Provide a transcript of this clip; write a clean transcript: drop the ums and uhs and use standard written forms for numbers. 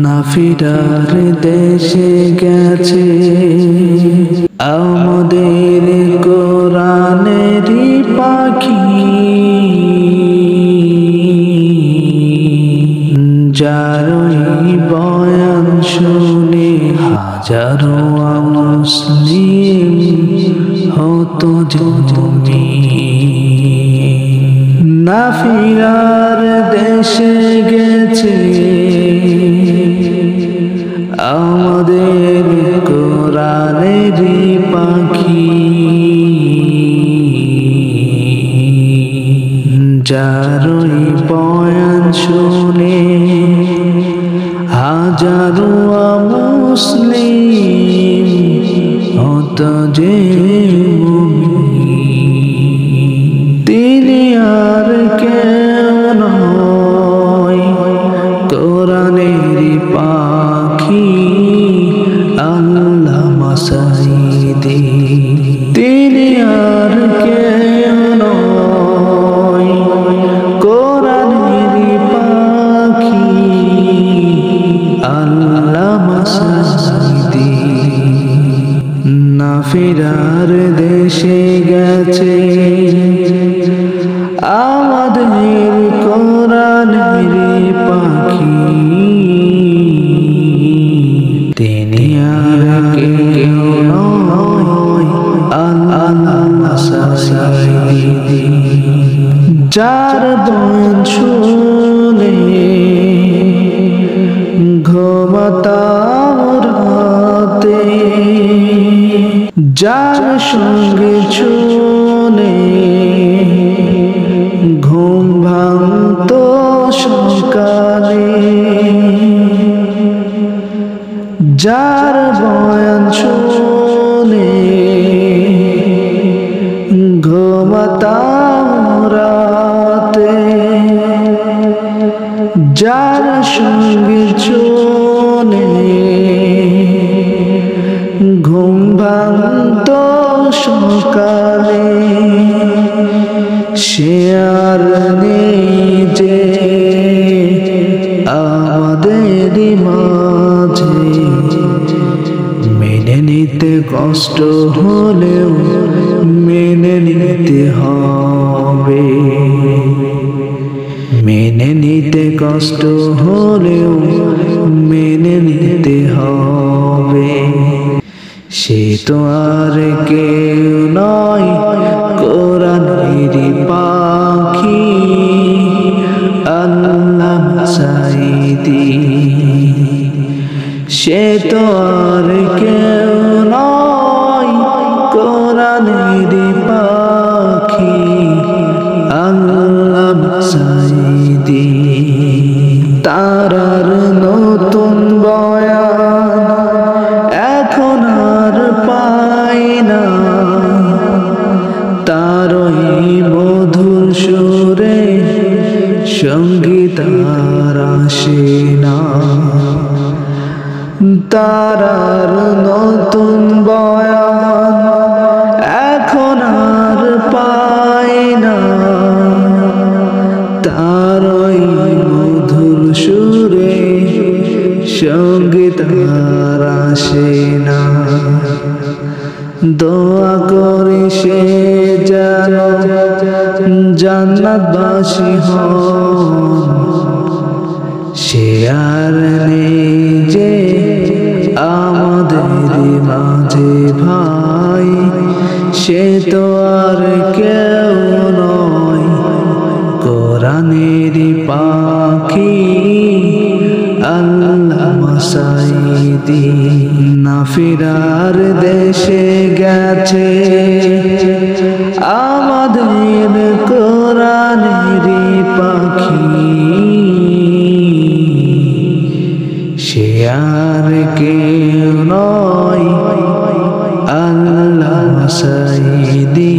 নাফিরার দেশে গেছে আমাদের কোরআনেরই পাখি, যারই বয়ান শুনে হাজারো মুসলিম হতো জমি। নাফিরার দেশে গেছে আমাদের কোরআনেরই পাখি, যারই বয়ান শুনে হাজারো মুসলিম হতো যে তিনি আর কেউ নয় কোরআনেরই পাখি আল্লামা সাঈদী। তিনি আর কেউ নয় কোরআনেরই পাখি আল্লামা সাঈদী। নাফিরার দেশে গেছে আমাদের কোরআনেরই পাখি, তিনি আর কেউ নয় আল্লামা সাঈদী। যার বয়ান শুনে ঘুমাতাম রাতে, যার সঙ্গে শুনে ঘুম ভাঙতো সকালে, যার বয়ান শুনে ঘুমাতাম রাতে, যার সঙ্গে শুনে ঘুম ভাঙতো সকালে, সে আর নেই যে আমাদের মাঝে। মেনে নিতে কষ্ট হলেও মেনে নিতে হবে, মেনে নিতে কষ্ট হলেও মেনে নিতে হবে। সে তো আর কেউ নয় কোরআনেরই পাখি আল্লামা সাঈদী। সে তো আর কেউ নয় কোরআনেরই পাখি আল্লামা সাঈদী। তার আর নতুন বয়ান এখন আর পাই না, তারই মধুর সুরে সঙ্গীত আর আসে না। তার আর নতুন বয়ান এখন আর পাই না, তারই মধুর সুরে সঙ্গীত আর আসে না। দোয়া করি সে যেন জান্নাতবাসী হন, সে আর নেই যে আমাদের মাঝে ভাই। সে তো আর কেউ নয় কোরআনেরই পাখি আল্লামা সাঈদী। নাফিরার দেশে গেছে আমাদের কোরআনেরই পাখি, সে আর কেউ নয় আল্লামা সাঈদী।